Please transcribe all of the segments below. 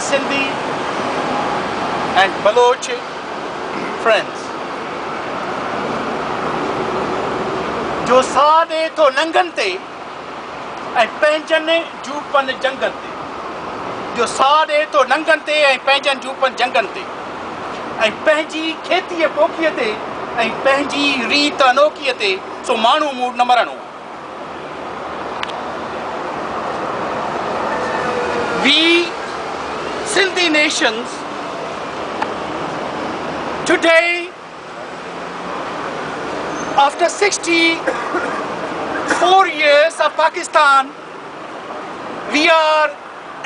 Sindhi and Baloch friends. जो सादे तो नंगन ते ऐं पंहिंजनि जूपनि जंगनि ते, जो सादे तो नंगन ते ऐं पंहिंजनि जूपनि जंगनि ते, ऐं पंहिंजी खेतीअ पोखीअ ते ऐं पंहिंजी रीत अनोखीअ ते सो माण्हू मूड़ न मरणो. We Sindhi nations today, after 64 years of Pakistan, we are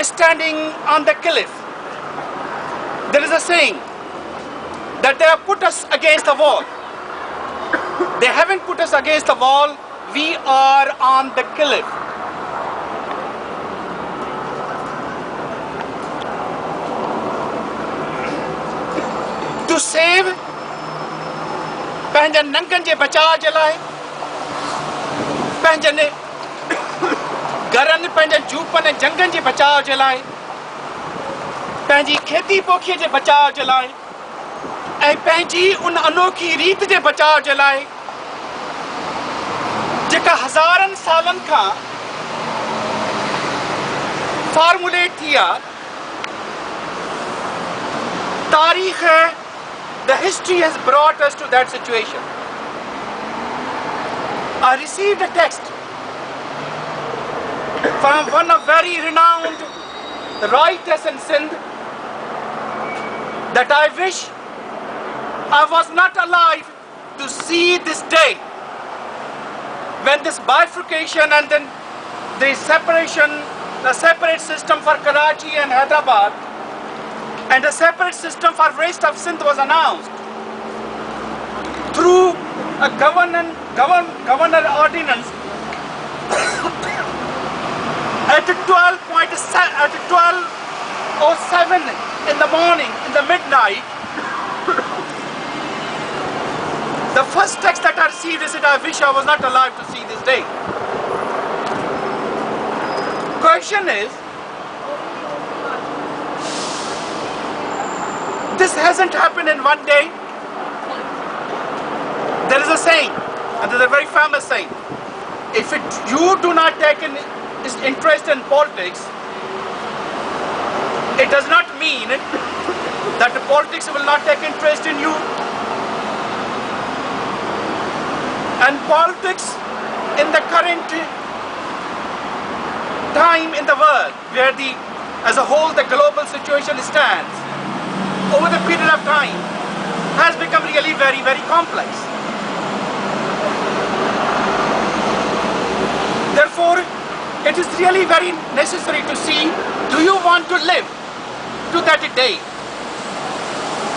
standing on the cliff. There is a saying that they have put us against the wall. They haven't put us against the wall, we are on the cliff. To save पंहिंजनि नंगनि जे बचाव जे लाइ, पंहिंजनि घरनि पंहिंजनि जूपनि ऐं जंगनि जे बचाव जे लाइ, पंहिंजी खेती पोखीअ जे बचाव जे लाइ ऐं पंहिंजी उन अनोखी रीत जे बचाव जे लाइ जेका हज़ारनि सालनि खां फॉर्मुलेट थी आहे, तारीख़, the history has brought us to that situation. I received a text from one of very renowned writers in Sindh that I wish I was not alive to see this day, when this bifurcation and then the separation, the separate system for Karachi and Hyderabad and a separate system for rest of Sindh was announced through a governor ordinance at 12:07 in the morning, in the midnight. The first text that I received is that I wish I was not alive to see this day. Question is, this hasn't happened in one day. There is a saying, and there's a very famous saying, if you do not take an interest in politics, it does not mean that the politics will not take interest in you. And politics in the current time in the world, where as a whole the global situation stands, over the period of time, has become really very, very complex. Therefore, it is really very necessary to see, do you want to live to that day?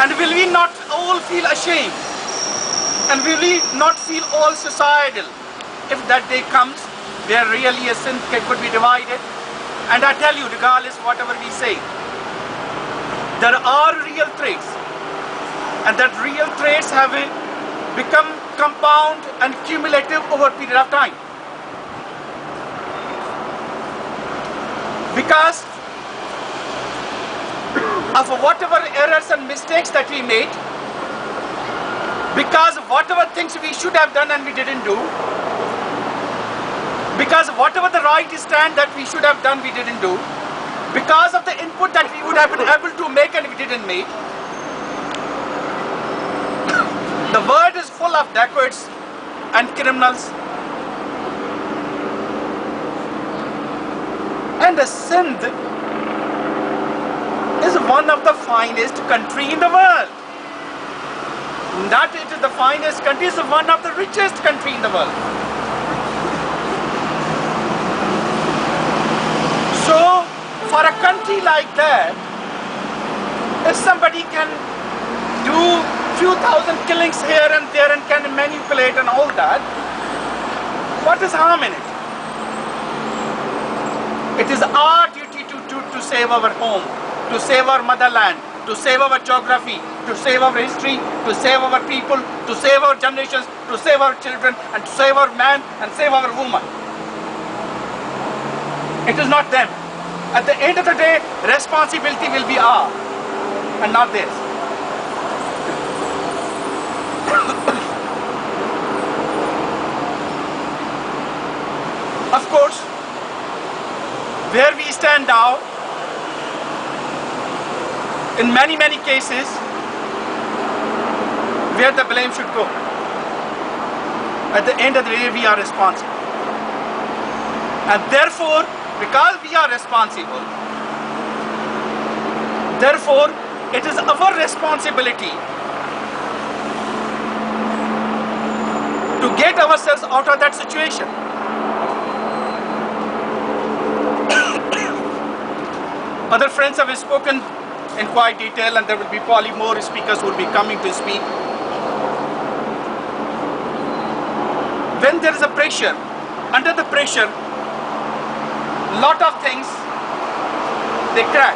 And will we not all feel ashamed? And will we not feel all suicidal if that day comes where really a Sindh could be divided? And I tell you, regardless whatever we say, there are real traits, and that real traits have become compound and cumulative over a period of time. Because of whatever errors and mistakes that we made, because of whatever things we should have done and we didn't do, because whatever the right stand that we should have done we didn't do, because of the input that we would have been able to make and we didn't make, the world is full of dacoits and criminals. And the Sindh is one of the finest country in the world. Not it is the finest country, it's one of the richest country in the world. So, for a country like that, if somebody can do few thousand killings here and there and can manipulate and all that, what is harm in it? It is our duty to save our home, to save our motherland, to save our geography, to save our history, to save our people, to save our generations, to save our children, and to save our man and save our woman. It is not them. At the end of the day, responsibility will be ours and not theirs. Of course, where we stand now, in many cases, where the blame should go. At the end of the day, we are responsible. And therefore, because we are responsible, therefore, it is our responsibility to get ourselves out of that situation. Other friends have spoken in quite detail, and there will be probably more speakers who will be coming to speak. When there is a pressure, under the pressure, lot of things, they crack.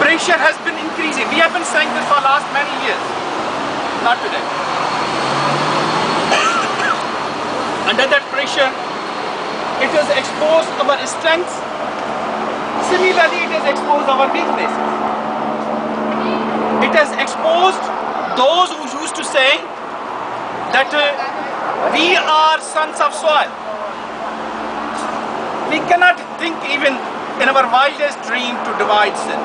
Pressure has been increasing. We have been saying this for last many years, not today. Under that pressure, it has exposed our strengths. Similarly, it has exposed our weaknesses. It has exposed those who used to say that we are sons of soil. We cannot think even in our wildest dream to divide Sindh.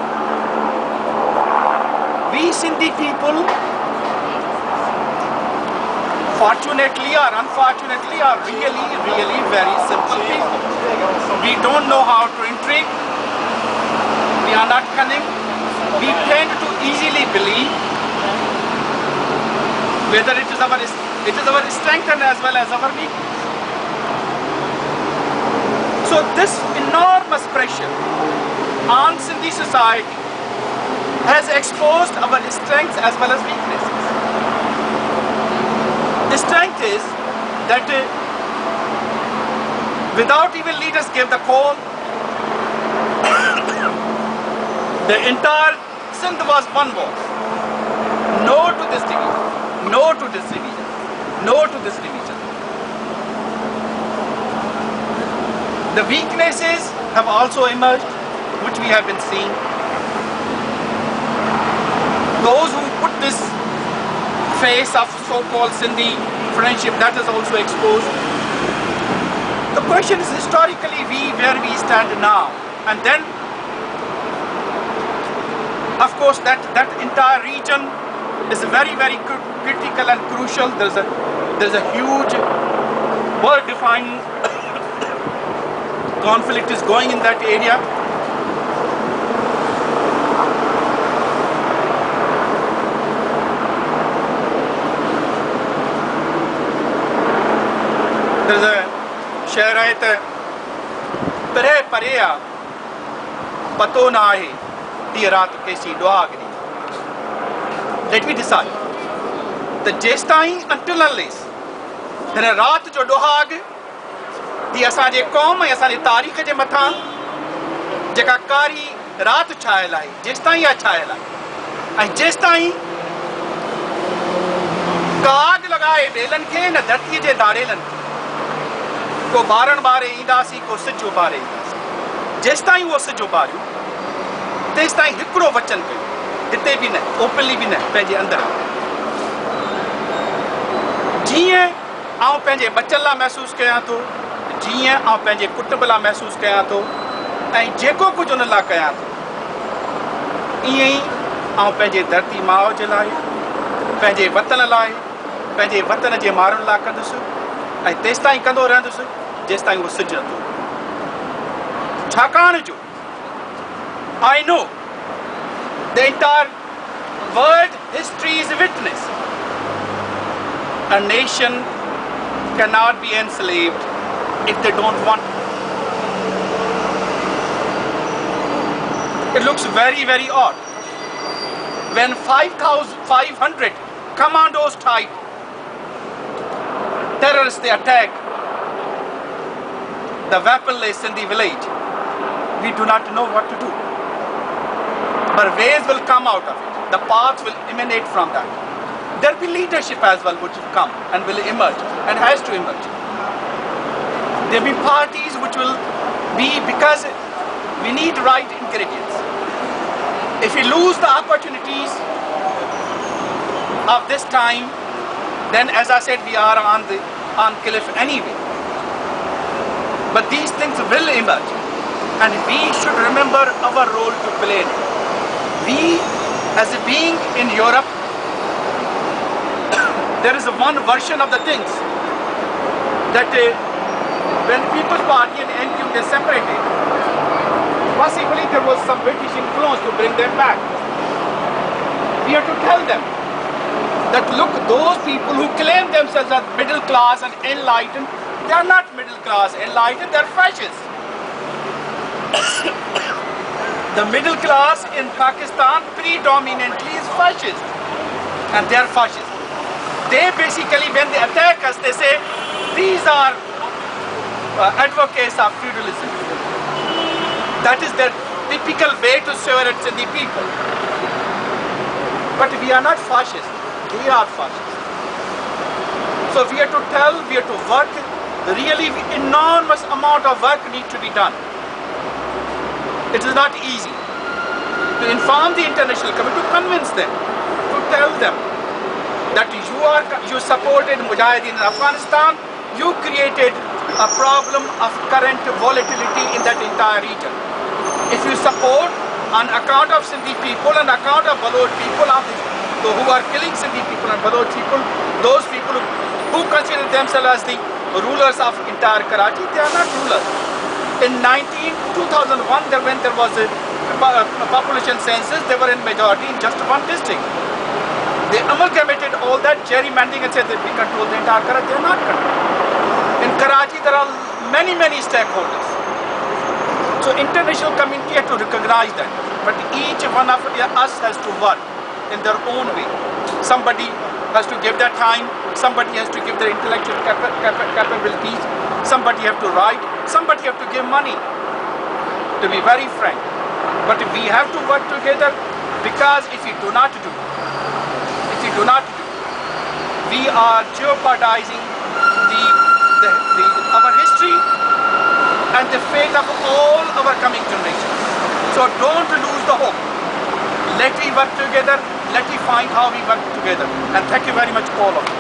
We Sindhi people, fortunately or unfortunately, are really very simple people. We don't know how to intrigue. We are not cunning. We tend to easily believe, whether it is our strength and as well as our weakness. So this enormous pressure on Sindhi society has exposed our strengths as well as weaknesses. The strength is that without even leaders give the call, the entire Sindh was one voice. No to this division. No to this division. No to this division. The weaknesses have also emerged, which we have been seeing. Those who put this face of so-called Sindhi friendship, that is also exposed. The question is historically where we stand now. And then, of course, that entire region is very critical and crucial. There's a huge world-defining conflict is going in that area. There's a shair pare pareya pato na aahe di raat kaisi duagni. Let me decide. The jestai until unless there raat jo duag di asaje qaum ya asaje tarikh je matha jeka kari raat chayel ai jestai chayel ai ai jestai kaag lagaye belan ke na dharti je darelan को बारण बारे ईंदासीं को सिजो बारे ईंदासीं जेसिताईं उहो सिजो बारियो तेसिताईं हिकिड़ो वचन कयो हिते बि न ओपनली बि न पंहिंजे अंदरि जीअं आउं पंहिंजे बचनि लाइ महसूसु कयां थो जीअं आउं पंहिंजे कुटुंब लाइ महसूसु कयां थो ऐं जेको कुझु उन लाइ कयां थो ईअं ई आउं पंहिंजे धरती माउ जे लाइ पंहिंजे वतन लाइ पंहिंजे वतन जे माण्हुनि लाइ कंदुसि ऐं तेसिताईं कंदो रहंदुसि जेसिताईं उहो सिजंदो छाकाणि जो I know the entire world history is a witness. A nation cannot be enslaved if they don't want to. It looks very odd when 5,500 commandos type terrorists they attack the weaponless in the village. We do not know what to do. But ways will come out of it. The paths will emanate from that. There will be leadership as well which will come and will emerge and has to emerge. There will be parties which will be, because we need right ingredients. If we lose the opportunities of this time, then as I said, we are on cliff anyway. But these things will emerge, and we should remember our role to play. We, as a being in Europe, there is one version of the things that when People's Party and NU they separated, possibly there was some British influence to bring them back. We have to tell them that look, those people who claim themselves as middle class and enlightened, they are not middle class enlightened, they are fascists. The middle class in Pakistan predominantly is fascist, and they are fascists. They basically, when they attack us, they say these are advocates of feudalism. That is their typical way to swear at the people. But we are not fascists, they are fascists. So we have to tell, we have to work, really enormous amount of work needs to be done. It is not easy to inform the international community, to convince them, to tell them that you supported Mujahideen in Afghanistan, you created a problem of current volatility in that entire region. If you support on account of Sindhi people and account of Baloch people, who are killing Sindhi people and Baloch people, those people who consider themselves as the rulers of entire Karachi, they are not rulers. In 2001, when there was a population census, they were in majority in just one district. They amalgamated all that gerrymandering and said that we control the entire Karachi. They are not controlled. In Karachi, there are many stakeholders. So international community has to recognize that. But each one of us has to work in their own way. Somebody has to give their time. Somebody has to give their intellectual capabilities. Somebody has to write. Somebody has to give money. To be very frank. But we have to work together, because if we do not do, we are jeopardizing our history and the fate of all our coming generations. So don't lose the hope. Let we work together. Let we find how we work together. And thank you very much, all of you.